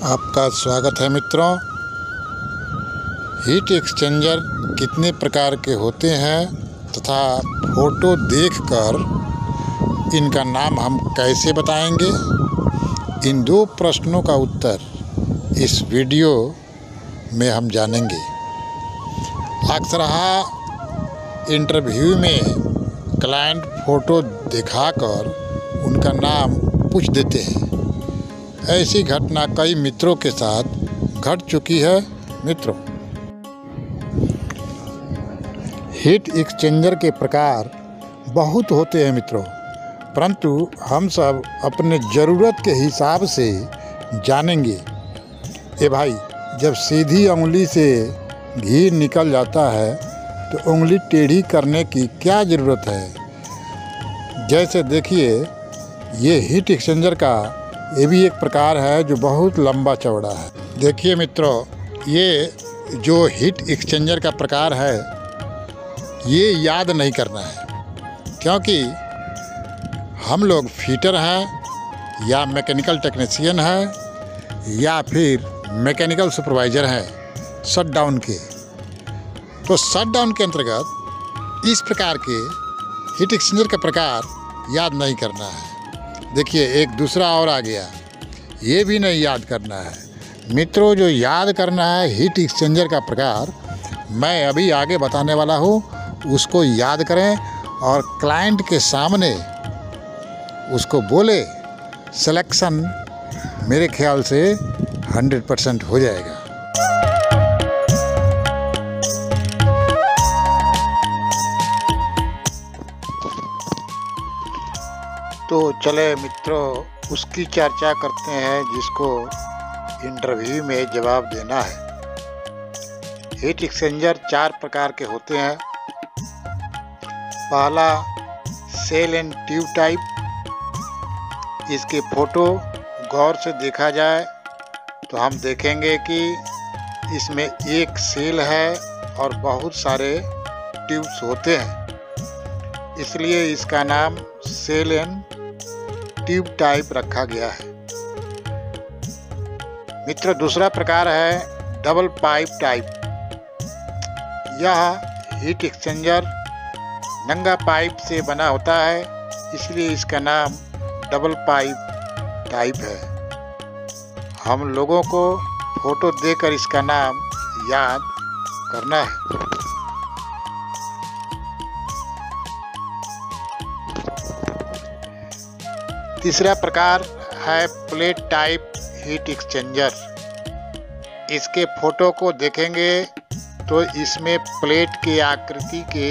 आपका स्वागत है मित्रों। हीट एक्सचेंजर कितने प्रकार के होते हैं तथा फ़ोटो देखकर इनका नाम हम कैसे बताएंगे, इन दो प्रश्नों का उत्तर इस वीडियो में हम जानेंगे। अक्सर इंटरव्यू में क्लाइंट फ़ोटो दिखाकर उनका नाम पूछ देते हैं। ऐसी घटना कई मित्रों के साथ घट चुकी है। मित्रों, हीट एक्सचेंजर के प्रकार बहुत होते हैं मित्रों, परंतु हम सब अपने ज़रूरत के हिसाब से जानेंगे। ए भाई, जब सीधी उंगली से घी निकल जाता है तो उंगली टेढ़ी करने की क्या ज़रूरत है। जैसे देखिए, ये हीट एक्सचेंजर का ये भी एक प्रकार है जो बहुत लंबा चौड़ा है। देखिए मित्रों, ये जो हीट एक्सचेंजर का प्रकार है ये याद नहीं करना है, क्योंकि हम लोग फिटर हैं या मैकेनिकल टेक्नीशियन हैं या फिर मैकेनिकल सुपरवाइज़र हैं शटडाउन के। तो शटडाउन के अंतर्गत इस प्रकार के हीट एक्सचेंजर का प्रकार याद नहीं करना है। देखिए, एक दूसरा और आ गया, ये भी नहीं याद करना है। मित्रों, जो याद करना है हीट एक्सचेंजर का प्रकार मैं अभी आगे बताने वाला हूँ, उसको याद करें और क्लाइंट के सामने उसको बोले। सिलेक्शन मेरे ख्याल से 100% हो जाएगा। तो चले मित्रों, उसकी चर्चा करते हैं जिसको इंटरव्यू में जवाब देना है। हीट एक्सचेंजर 4 प्रकार के होते हैं। पहला, सेल एंड ट्यूब टाइप। इसके फ़ोटो गौर से देखा जाए तो हम देखेंगे कि इसमें एक सेल है और बहुत सारे ट्यूब्स होते हैं, इसलिए इसका नाम सेल एंड ट्यूब टाइप रखा गया है। मित्र, दूसरा प्रकार है डबल पाइप टाइप। यह हीट एक्सचेंजर नंगा पाइप से बना होता है, इसलिए इसका नाम डबल पाइप टाइप है। हम लोगों को फोटो देकर इसका नाम याद करना है। तीसरा प्रकार है प्लेट टाइप हीट एक्सचेंजर। इसके फोटो को देखेंगे तो इसमें प्लेट के आकृति के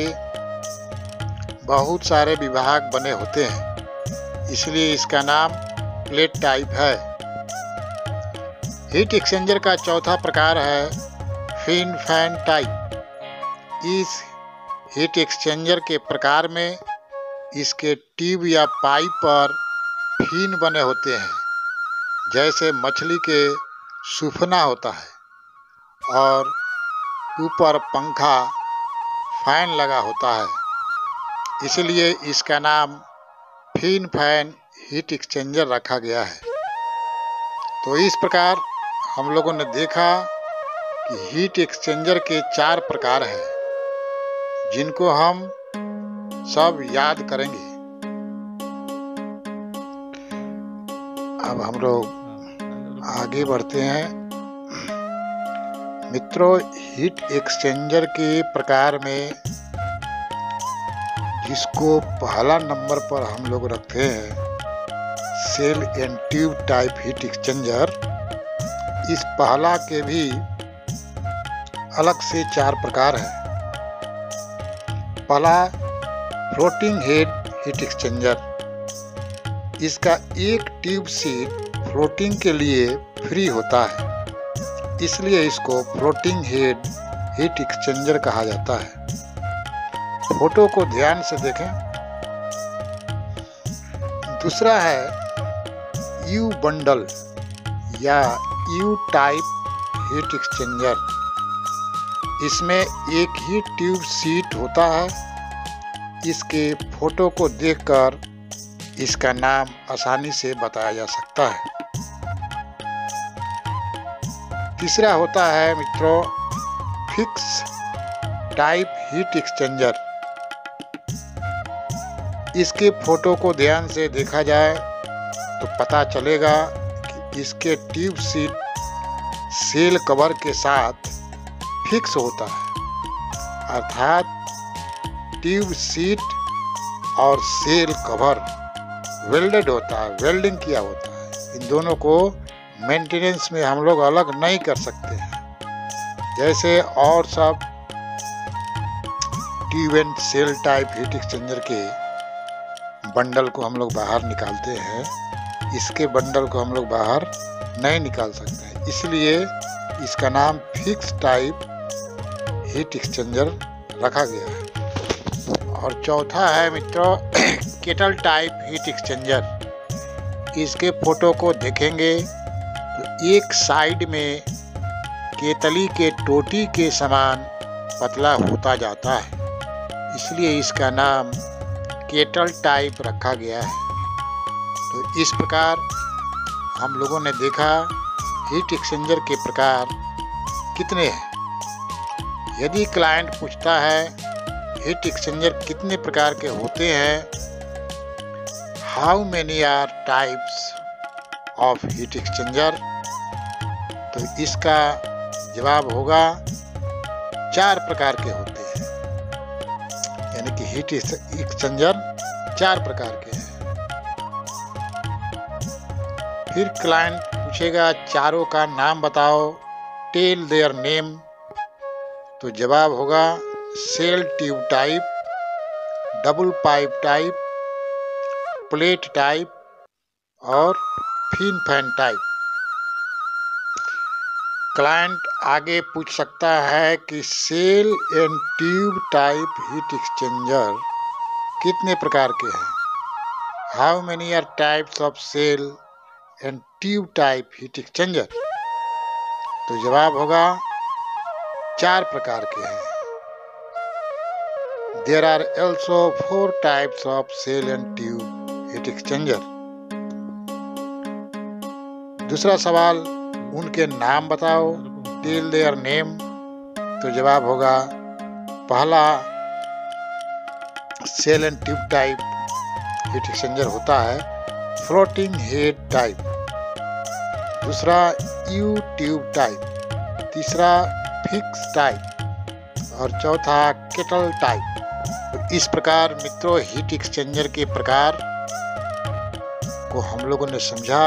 बहुत सारे विभाग बने होते हैं, इसलिए इसका नाम प्लेट टाइप है। हीट एक्सचेंजर का चौथा प्रकार है फिन फैन टाइप। इस हीट एक्सचेंजर के प्रकार में इसके ट्यूब या पाइप पर फिन बने होते हैं, जैसे मछली के सुफना होता है और ऊपर पंखा फैन लगा होता है, इसलिए इसका नाम फिन फैन हीट एक्सचेंजर रखा गया है। तो इस प्रकार हम लोगों ने देखा कि हीट एक्सचेंजर के 4 प्रकार हैं, जिनको हम सब याद करेंगे। अब हम लोग आगे बढ़ते हैं। मित्रों, हीट एक्सचेंजर के प्रकार में जिसको पहला नंबर पर हम लोग रखते हैं shell and tube type heat exchanger. इस पहला के भी अलग से 4 प्रकार हैं। पहला, फ्लोटिंग हेड हीट एक्सचेंजर। इसका एक ट्यूब सीट फ्लोटिंग के लिए फ्री होता है, इसलिए इसको फ्लोटिंग हेड हीट एक्सचेंजर कहा जाता है। फोटो को ध्यान से देखें। दूसरा है यू बंडल या यू टाइप हीट एक्सचेंजर। इसमें एक ही ट्यूब सीट होता है। इसके फोटो को देखकर इसका नाम आसानी से बताया जा सकता है। तीसरा होता है मित्रों फिक्स टाइप हीट एक्सचेंजर। इसके फोटो को ध्यान से देखा जाए तो पता चलेगा कि इसके ट्यूब सीट सेल कवर के साथ फिक्स होता है, अर्थात ट्यूब सीट और सेल कवर वेल्डेड होता है, वेल्डिंग किया होता है। इन दोनों को मेंटेनेंस में हम लोग अलग नहीं कर सकते हैं। जैसे और सब tube and shell type heat exchanger के बंडल को हम लोग बाहर निकालते हैं, इसके बंडल को हम लोग बाहर नहीं निकाल सकते हैं, इसलिए इसका नाम फिक्स टाइप हीट एक्सचेंजर रखा गया है। और चौथा है मित्रों केटल टाइप हीट एक्सचेंजर। इसके फोटो को देखेंगे तो एक साइड में केतली के टोटी के समान पतला होता जाता है, इसलिए इसका नाम केटल टाइप रखा गया है। तो इस प्रकार हम लोगों ने देखा हीट एक्सचेंजर के प्रकार कितने हैं। यदि क्लाइंट पूछता है हीट एक्सचेंजर कितने प्रकार के होते हैं, how many are types of heat exchanger, तो इसका जवाब होगा 4 प्रकार के होते हैं, यानी कि हीट एक्सचेंजर 4 प्रकार के हैं। फिर क्लाइंट पूछेगा चारों का नाम बताओ, टेल देयर नेम, तो जवाब होगा shell tube type, double pipe type, plate type और फिन फैन टाइप। क्लाइंट आगे पूछ सकता है कि shell and tube type heat exchanger कितने प्रकार के हैं, how many are types of shell and tube type heat exchanger, तो जवाब होगा 4 प्रकार के हैं। There are also 4 types of cell and tube heat exchanger। दूसरा सवाल उनके नाम बताओ, टेल देयर नेम, तो जवाब होगा पहला shell and tube type heat exchanger होता है फ्लोटिंग हेड टाइप, दूसरा यू ट्यूब टाइप, तीसरा फिक्स टाइप और चौथा केटल टाइप। तो इस प्रकार मित्रों हीट एक्सचेंजर के प्रकार को हम लोगों ने समझा।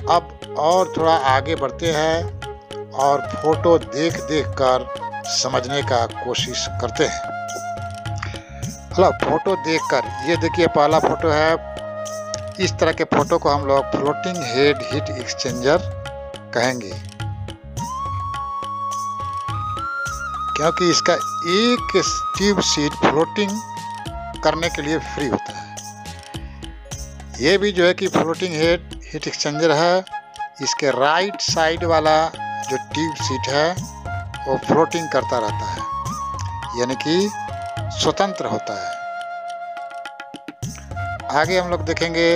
अब और थोड़ा आगे बढ़ते हैं और फोटो देख कर समझने का कोशिश करते हैं। हेलो, फोटो देखकर ये देखिए पहला फोटो है। इस तरह के फोटो को हम लोग फ्लोटिंग हेड हीट एक्सचेंजर कहेंगे, क्योंकि इसका एक ट्यूब सीट फ्लोटिंग करने के लिए फ्री होता है। ये भी जो है कि फ्लोटिंग हेड हीट एक्सचेंजर है। इसके राइट साइड वाला जो ट्यूब सीट है वो फ्लोटिंग करता रहता है, यानी कि स्वतंत्र होता है। आगे हम लोग देखेंगे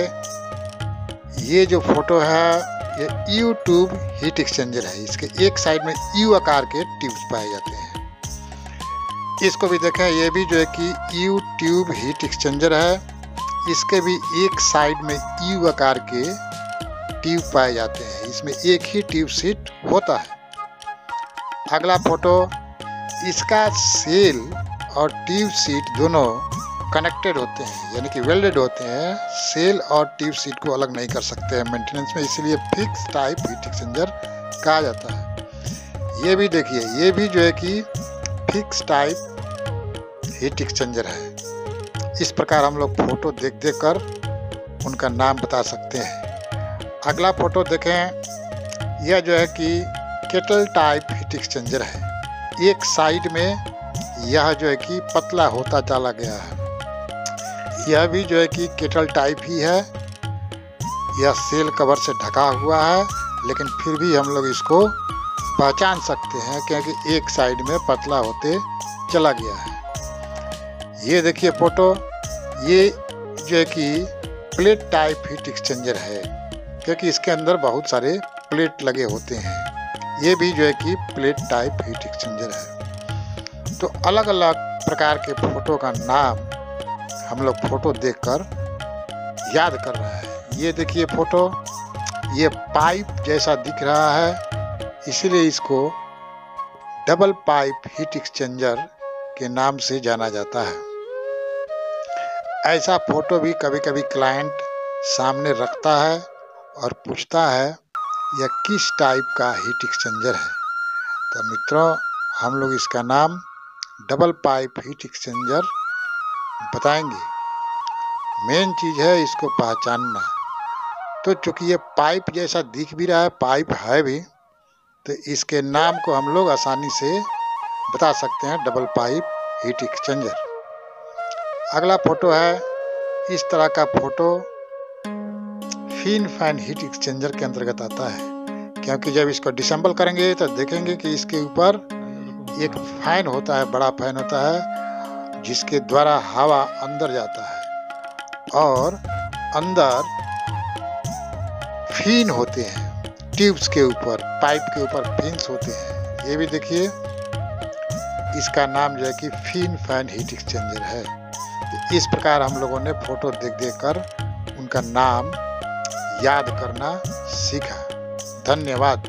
ये जो फोटो है ये यू ट्यूब हीट एक्सचेंजर है। इसके एक साइड में यू आकार के ट्यूब्स पाए जाते हैं। इसको भी देखें, ये भी जो है कि यू ट्यूब हीट एक्सचेंजर है। इसके भी एक साइड में यू आकार के ट्यूब पाए जाते हैं। इसमें एक ही ट्यूब सीट होता है। अगला फोटो, इसका सेल और ट्यूब सीट दोनों कनेक्टेड होते हैं, यानी कि वेल्डेड होते हैं। सेल और ट्यूब सीट को अलग नहीं कर सकते हैं मेंटेनेंस में, इसलिए फिक्स टाइप हीट एक्सचेंजर कहा जाता है। ये भी देखिए, ये भी जो है कि फिक्स टाइप हीट एक्सचेंजर है। इस प्रकार हम लोग फोटो देख कर उनका नाम बता सकते हैं। अगला फोटो देखें, यह जो है कि केटल टाइप हीट एक्सचेंजर है। एक साइड में यह जो है कि पतला होता चला गया है। यह भी जो है कि केटल टाइप ही है। यह सेल कवर से ढका हुआ है, लेकिन फिर भी हम लोग इसको पहचान सकते हैं क्योंकि एक साइड में पतला होते चला गया है। ये देखिए फोटो, ये जो है कि प्लेट टाइप हीट एक्सचेंजर है, क्योंकि इसके अंदर बहुत सारे प्लेट लगे होते हैं। ये भी जो है कि प्लेट टाइप हीट एक्सचेंजर है। तो अलग अलग प्रकार के फोटो का नाम हम लोग फोटो देखकर याद कर रहे हैं। ये देखिए फोटो, ये पाइप जैसा दिख रहा है, इसीलिए इसको डबल पाइप हीट एक्सचेंजर के नाम से जाना जाता है। ऐसा फोटो भी कभी कभी क्लाइंट सामने रखता है और पूछता है यह किस टाइप का हीट एक्सचेंजर है। तो मित्रों, हम लोग इसका नाम डबल पाइप हीट एक्सचेंजर बताएंगे। मेन चीज़ है इसको पहचानना। तो चूंकि ये पाइप जैसा दिख भी रहा है, पाइप है भी, तो इसके नाम को हम लोग आसानी से बता सकते हैं, डबल पाइप हीट एक्सचेंजर। अगला फोटो है, इस तरह का photo fin fan heat exchanger के अंतर्गत आता है, क्योंकि जब इसको डिसेंबल करेंगे तो देखेंगे कि इसके ऊपर एक फैन होता है, बड़ा फैन होता है, जिसके द्वारा हवा अंदर जाता है और अंदर फिन होते हैं, ट्यूब्स के ऊपर, पाइप के ऊपर फिन्स होते हैं। ये भी देखिए, इसका नाम जो है कि फिन फैन हीट एक्सचेंजर है। इस प्रकार हम लोगों ने फोटो देख देख कर उनका नाम याद करना सीखा। धन्यवाद।